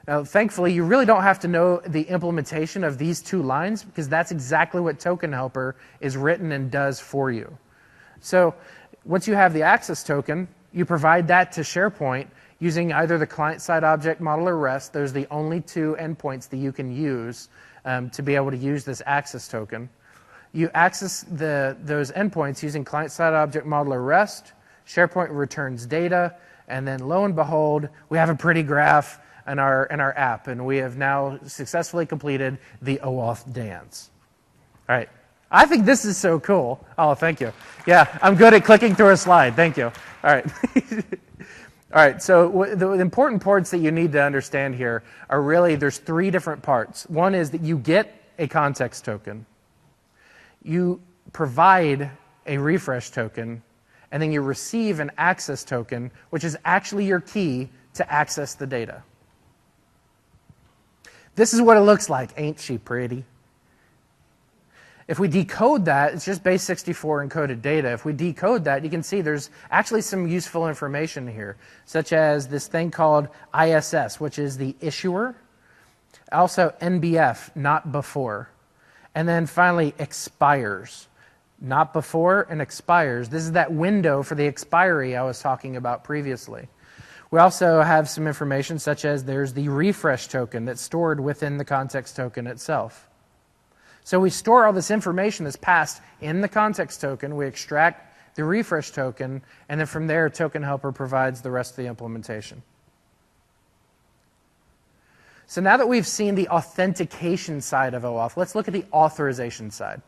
Now, thankfully, you really don't have to know the implementation of these 2 lines, because that's exactly what Token Helper is written and does for you. So once you have the access token, you provide that to SharePoint using either the client-side object model or REST. Those are the only 2 endpoints that you can use to be able to use this access token. You access those endpoints using client-side object model or REST. SharePoint returns data, and then lo and behold, we have a pretty graph in our app, and we have now successfully completed the OAuth dance. All right, I think this is so cool. Oh, thank you. Yeah, I'm good at clicking through a slide. Thank you. All right. All right, so the important parts that you need to understand here are really, there's three different parts. One is that you get a context token, you provide a refresh token, and then you receive an access token, which is actually your key to access the data. This is what it looks like. Ain't she pretty? If we decode that, it's just base 64 encoded data. If we decode that, you can see there's actually some useful information here, such as this thing called ISS, which is the issuer. Also NBF, not before. And then finally, expires. Not before and expires. This is that window for the expiry I was talking about previously. We also have some information such as there's the refresh token that's stored within the context token itself. So we store all this information that's passed in the context token, we extract the refresh token, and then from there, Token Helper provides the rest of the implementation. So now that we've seen the authentication side of OAuth, let's look at the authorization side.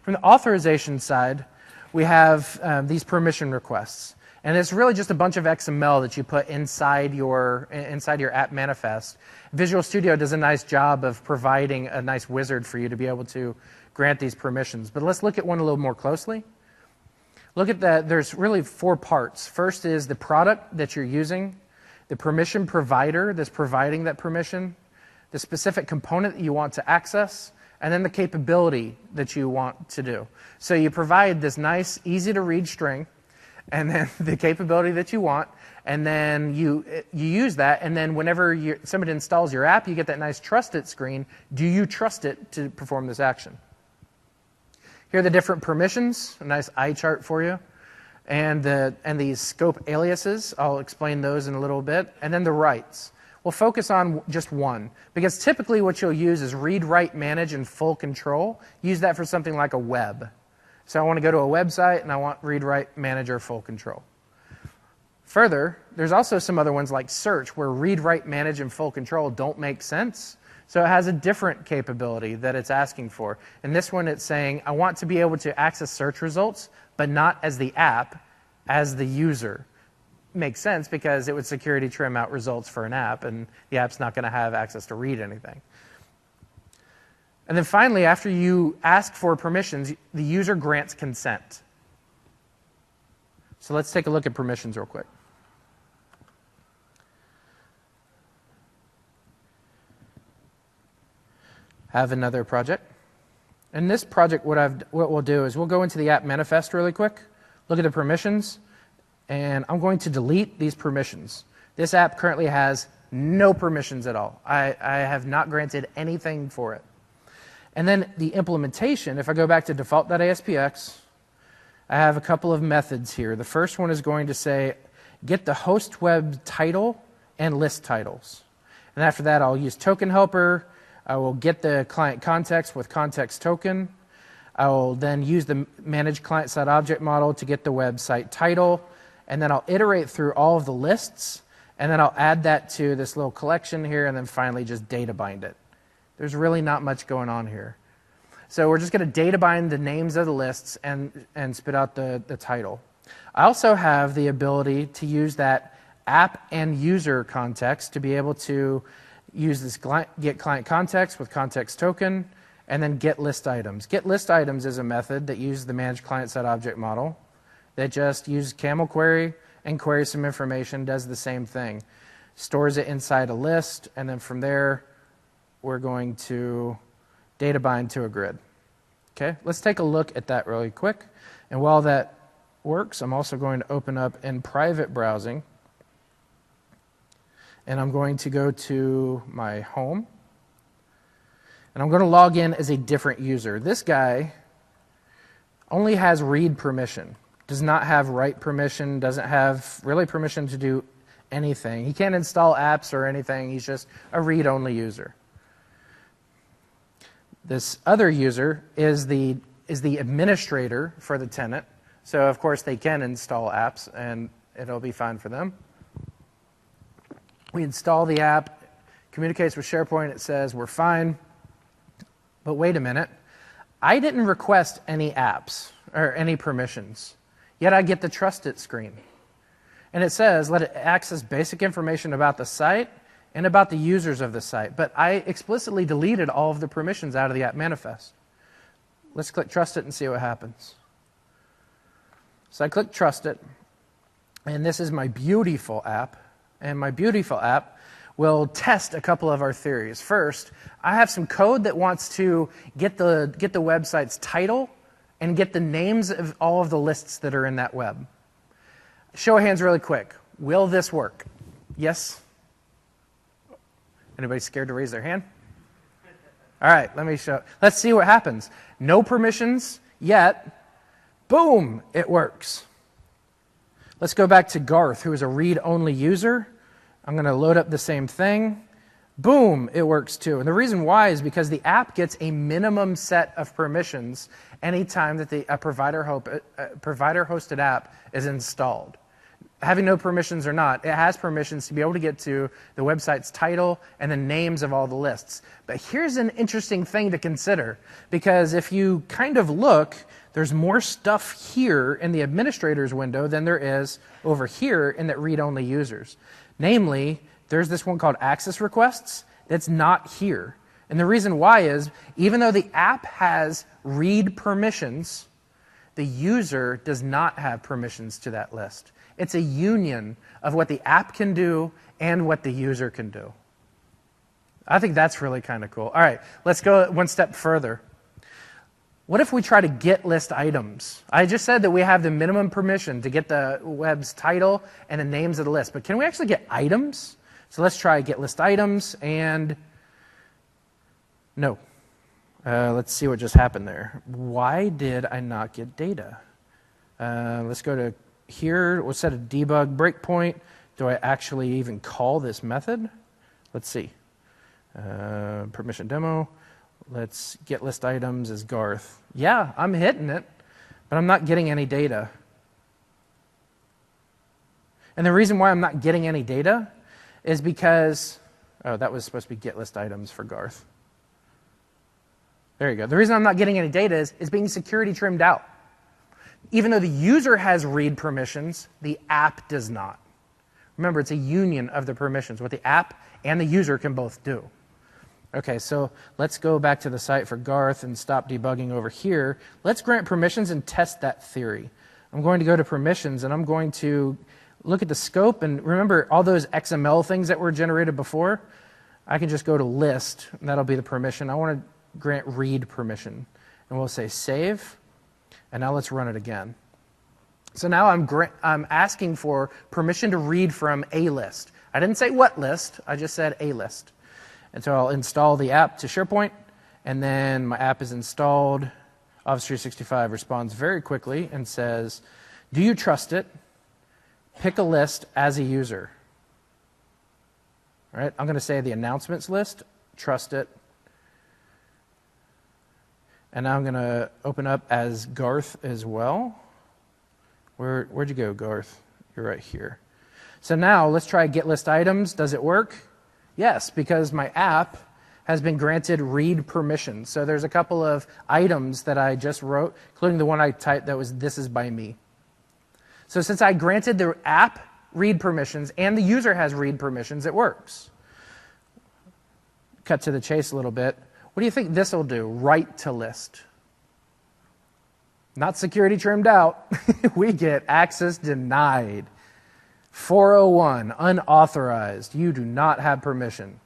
From the authorization side, we have these permission requests. And it's really just a bunch of XML that you put inside your app manifest. Visual Studio does a nice job of providing a nice wizard for you to be able to grant these permissions. But let's look at one a little more closely. Look at that. There's really four parts. First is the product that you're using, the permission provider that's providing that permission, the specific component that you want to access, and then the capability that you want to do. So you provide this nice, easy-to-read string, and then the capability that you want, and then you use that, and then whenever somebody installs your app, you get that nice trust it screen. Do you trust it to perform this action? Here are the different permissions, a nice eye chart for you, and these scope aliases. I'll explain those in a little bit, and then the rights. We'll focus on just one, because typically what you'll use is read, write, manage, and full control. Use that for something like a web. So I want to go to a website, and I want read, write, manager, full control. Further, there's also some other ones like search, where read, write, manage, and full control don't make sense. So it has a different capability that it's asking for. In this one, it's saying, I want to be able to access search results, but not as the app, as the user. Makes sense, because it would security trim out results for an app, and the app's not going to have access to read anything. And then finally, after you ask for permissions, the user grants consent. So let's take a look at permissions real quick. Have another project. In this project, what we'll do is we'll go into the app manifest really quick, look at the permissions, and I'm going to delete these permissions. This app currently has no permissions at all. I have not granted anything for it. And then the implementation, if I go back to default.aspx, I have a couple of methods here. The first one is going to say, get the host web title and list titles. And after that, I'll use Token Helper. I will get the client context with context token. I will then use the manage client-side object model to get the website title. And then I'll iterate through all of the lists. And then I'll add that to this little collection here, and then finally just data bind it. There's really not much going on here. So we're just going to data bind the names of the lists and spit out the title. I also have the ability to use that app and user context to be able to use this get client context with context token, and then get list items. Get list items is a method that uses the manage client-side object model that just uses camel query and queries some information, does the same thing. Stores it inside a list, and then from there, we're going to data bind to a grid. Okay, let's take a look at that really quick. And while that works, I'm also going to open up in private browsing. And I'm going to go to my home. And I'm going to log in as a different user. This guy only has read permission, does not have write permission, doesn't have really permission to do anything. He can't install apps or anything. He's just a read-only user. This other user is the administrator for the tenant. So, of course, they can install apps, and it'll be fine for them. We install the app, communicates with SharePoint. It says, we're fine. But wait a minute. I didn't request any apps or any permissions, yet I get the trust it screen. And it says, let it access basic information about the site and about the users of the site. But I explicitly deleted all of the permissions out of the app manifest. Let's click trust it and see what happens. So I click trust it, and this is my beautiful app. And my beautiful app will test a couple of our theories. First, I have some code that wants to get the website's title and get the names of all of the lists that are in that web. Show of hands really quick. Will this work? Yes? Anybody scared to raise their hand? All right, let me show. Let's see what happens. No permissions yet. Boom, it works. Let's go back to Garth, who is a read-only user. I'm going to load up the same thing. Boom, it works too. And the reason why is because the app gets a minimum set of permissions anytime that a provider-hosted app is installed. Having no permissions or not, it has permissions to be able to get to the website's title and the names of all the lists. But here's an interesting thing to consider, because if you kind of look, there's more stuff here in the administrator's window than there is over here in that read-only users. Namely, there's this one called access requests that's not here. And the reason why is, even though the app has read permissions, the user does not have permissions to that list. It's a union of what the app can do and what the user can do. I think that's really kind of cool. All right, let's go one step further. What if we try to get list items? I just said that we have the minimum permission to get the web's title and the names of the list, but can we actually get items? So let's try get list items, and no. Let's see what just happened there. Why did I not get data? Let's go to here. We'll set a debug breakpoint. Do I actually even call this method? Let's see. Permission demo. Let's get list items as Garth. Yeah, I'm hitting it, but I'm not getting any data. And the reason why I'm not getting any data is because, oh, that was supposed to be get list items for Garth. There you go. The reason I'm not getting any data is being security trimmed out. Even though the user has read permissions, the app does not. Remember, it's a union of the permissions, what the app and the user can both do. Okay, so let's go back to the site for Garth and stop debugging over here. Let's grant permissions and test that theory. I'm going to go to permissions, and I'm going to look at the scope. And remember, all those XML things that were generated before, I can just go to list, and that'll be the permission. I want to grant read permission. And we'll say save, and now let's run it again. So now I'm asking for permission to read from a list. I didn't say what list, I just said a list. And so I'll install the app to SharePoint, and then my app is installed. Office 365 responds very quickly and says, do you trust it? Pick a list as a user. All right, I'm going to say the announcements list, trust it. And now I'm going to open up as Garth as well. Where'd you go, Garth? You're right here. So now let's try get list items. Does it work? Yes, because my app has been granted read permission. So there's a couple of items that I just wrote, including the one I typed that was this is by me. So since I granted the app read permissions and the user has read permissions, it works. Cut to the chase a little bit. What do you think this will do? Write to list. Not security trimmed out. We get access denied. 401, unauthorized. You do not have permission.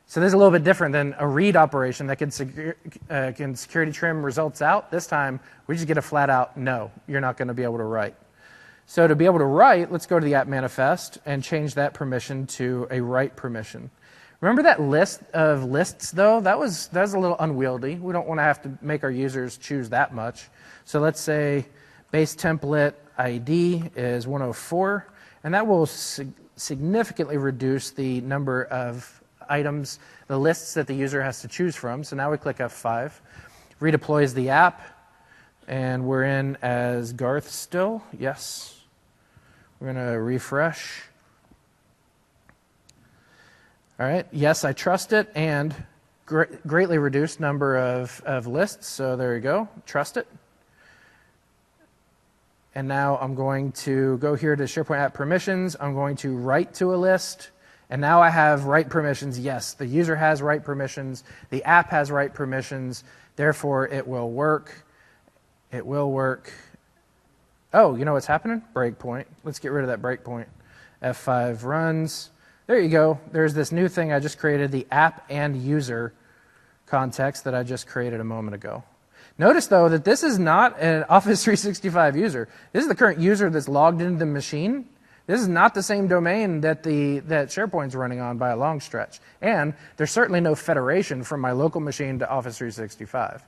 So this is a little bit different than a read operation that can security trim results out. This time, we just get a flat out, no, you're not going to be able to write. So to be able to write, let's go to the app manifest and change that permission to a write permission. Remember that list of lists, though? That was a little unwieldy. We don't want to have to make our users choose that much. So let's say base template ID is 104, and that will significantly reduce the number of items, the lists that the user has to choose from. So now we click F5, redeploys the app, and we're in as Garth still. Yes. We're going to refresh. All right. Yes, I trust it, and greatly reduced number of lists, so there you go, trust it. And now I'm going to go here to SharePoint app permissions. I'm going to write to a list. And now I have write permissions. Yes, the user has write permissions. The app has write permissions. Therefore, it will work. It will work. Oh, you know what's happening? Breakpoint. Let's get rid of that breakpoint. F5 runs. There you go. There's this new thing I just created, the app and user context that I just created a moment ago. Notice, though, that this is not an Office 365 user. This is the current user that's logged into the machine. This is not the same domain that SharePoint's running on by a long stretch. And there's certainly no federation from my local machine to Office 365.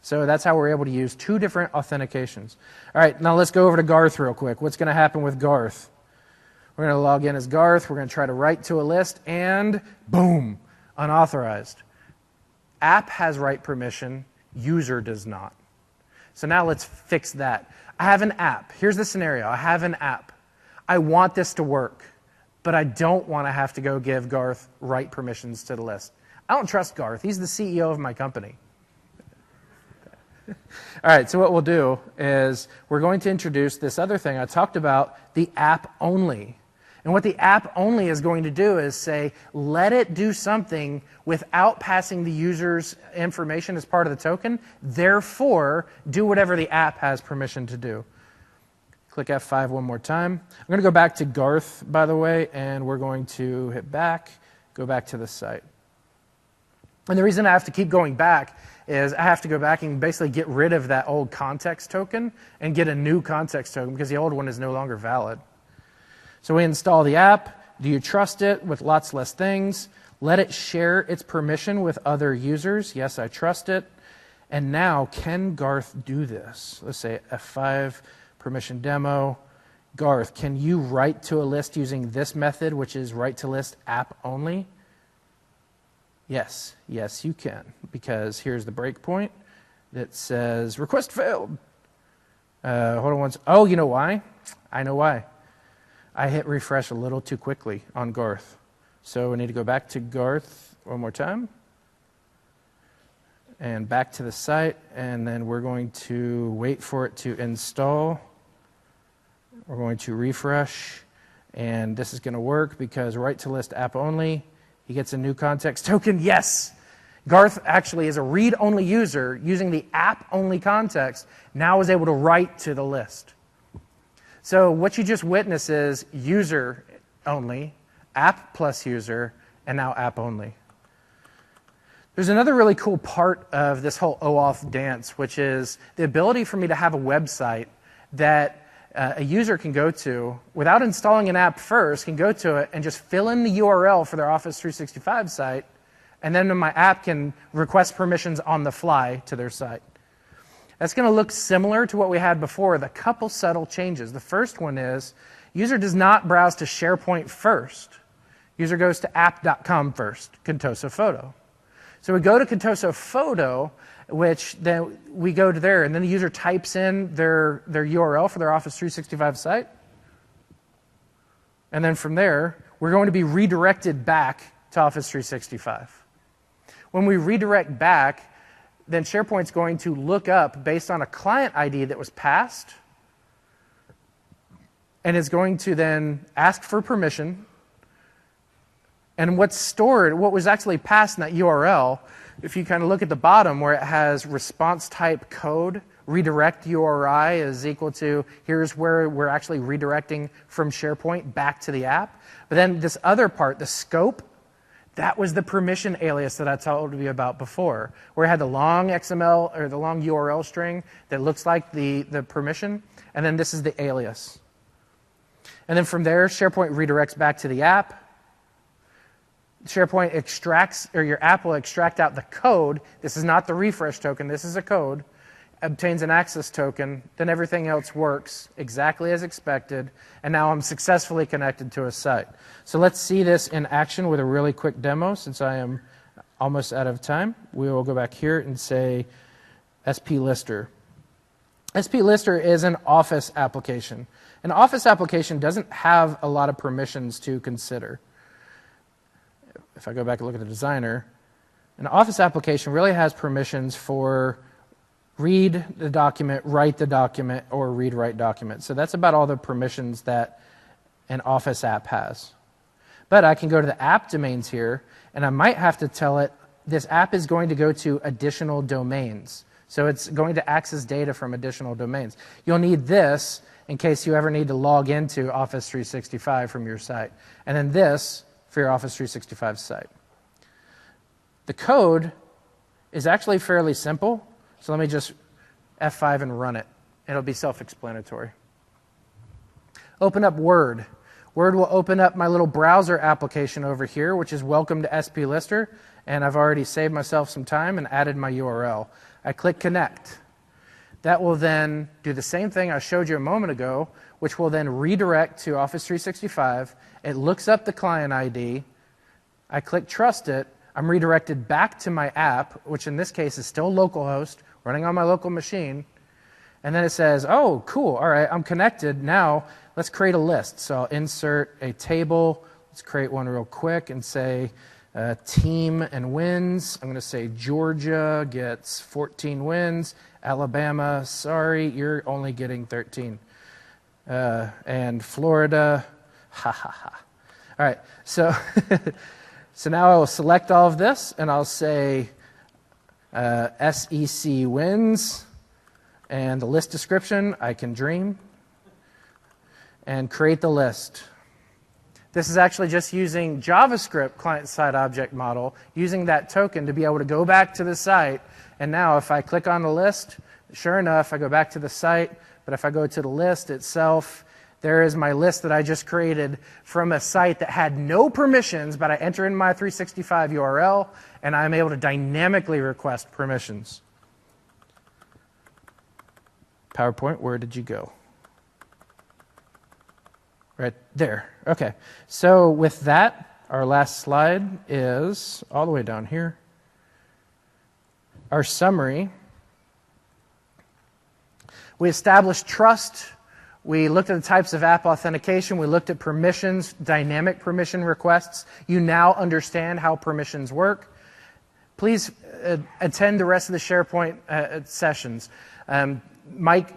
So that's how we're able to use two different authentications. All right, now let's go over to Garth real quick. What's going to happen with Garth? We're going to log in as Garth. We're going to try to write to a list, and boom, unauthorized. App has write permission. User does not. So now let's fix that. I have an app. Here's the scenario. I have an app. I want this to work, but I don't want to have to go give Garth write permissions to the list. I don't trust Garth. He's the CEO of my company. All right, so what we'll do is we're going to introduce this other thing. I talked about the app only. And what the app only is going to do is say, let it do something without passing the user's information as part of the token. Therefore, do whatever the app has permission to do. Click F5 one more time. I'm going to go back to Garth, by the way, and we're going to hit back, go back to the site. And the reason I have to keep going back is I have to go back and basically get rid of that old context token and get a new context token because the old one is no longer valid. So we install the app. Do you trust it with lots less things? Let it share its permission with other users. Yes, I trust it. And now, can Garth do this? Let's say F5, permission demo. Garth, can you write to a list using this method, which is write to list app only? Yes, yes, you can. Because here's the breakpoint that says request failed. Hold on once. Oh, you know why? I know why. I hit refresh a little too quickly on Garth. So we need to go back to Garth one more time. And back to the site. And then we're going to wait for it to install. We're going to refresh. And this is going to work because write to list app only. He gets a new context token. Yes! Garth actually is a read-only user using the app-only context. Now is able to write to the list. So what you just witnessed is user only, app plus user, and now app only. There's another really cool part of this whole OAuth dance, which is the ability for me to have a website that a user can go to without installing an app first, can go to it and just fill in the URL for their Office 365 site, and then my app can request permissions on the fly to their site. That's going to look similar to what we had before, with a couple subtle changes. The first one is user does not browse to SharePoint first. User goes to app.com first, Contoso Photo. So we go to Contoso Photo, which then we go to there, and then the user types in their URL for their Office 365 site. And then from there, we're going to be redirected back to Office 365. When we redirect back, then SharePoint's going to look up based on a client ID that was passed, and it's going to then ask for permission. And what's stored, what was actually passed in that URL, if you kind of look at the bottom where it has response type code, redirect URI is equal to, here's where we're actually redirecting from SharePoint back to the app. But then this other part, the scope, that was the permission alias that I told you about before, where it had the long XML or the long URL string that looks like the permission, and then this is the alias. And then from there, SharePoint redirects back to the app. SharePoint extracts, or your app will extract out the code. This is not the refresh token, this is a code. Obtains an access token, then everything else works exactly as expected, and now I'm successfully connected to a site. So let's see this in action with a really quick demo since I am almost out of time. We will go back here and say SP Lister. SP Lister is an Office application. An Office application doesn't have a lot of permissions to consider. If I go back and look at the designer, An Office application really has permissions for read the document, write the document, or read-write document. So that's about all the permissions that an Office app has. But I can go to the app domains here, and I might have to tell it this app is going to go to additional domains. So it's going to access data from additional domains. You'll need this in case you ever need to log into Office 365 from your site. And then this for your Office 365 site. The code is actually fairly simple. So let me just F5 and run it. It'll be self-explanatory. Open up Word. Word will open up my little browser application over here, which is welcome to SP Lister. And I've already saved myself some time and added my URL. I click Connect. That will then do the same thing I showed you a moment ago, which will then redirect to Office 365. It looks up the client ID. I click Trust It. I'm redirected back to my app, which in this case is still localhost, running on my local machine. And then it says, oh, cool, all right, I'm connected. Now let's create a list. So I'll insert a table. Let's create one real quick and say team and wins. I'm going to say Georgia gets 14 wins. Alabama, sorry, you're only getting 13. And Florida, ha ha ha. All right, so... So now I will select all of this, and I'll say SEC wins, and the list description, I can dream, and create the list. This is actually just using JavaScript client-side object model, using that token to be able to go back to the site. And now if I click on the list, sure enough, I go back to the site, but if I go to the list itself, there is my list that I just created from a site that had no permissions, but I enter in my 365 URL, and I'm able to dynamically request permissions. PowerPoint, where did you go? Right there. Okay. So with that, our last slide is all the way down here. Our summary. We established trust. We looked at the types of app authentication. We looked at permissions, dynamic permission requests. You now understand how permissions work. Please attend the rest of the SharePoint sessions. Mike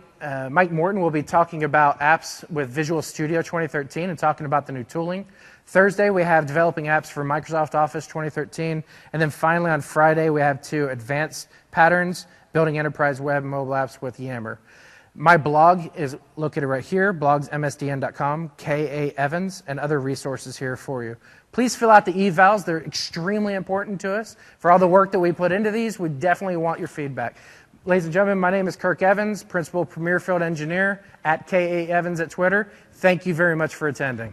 Morton will be talking about apps with Visual Studio 2013 and talking about the new tooling. Thursday, we have developing apps for Microsoft Office 2013. And then finally on Friday, we have 2 advanced patterns, building enterprise web and mobile apps with Yammer. My blog is located right here, blogsmsdn.com, K.A. Evans, and other resources here for you. Please fill out the evals. They're extremely important to us. For all the work that we put into these, we definitely want your feedback. Ladies and gentlemen, my name is Kirk Evans, Principal Premier Field Engineer at K.A. Evans at Twitter. Thank you very much for attending.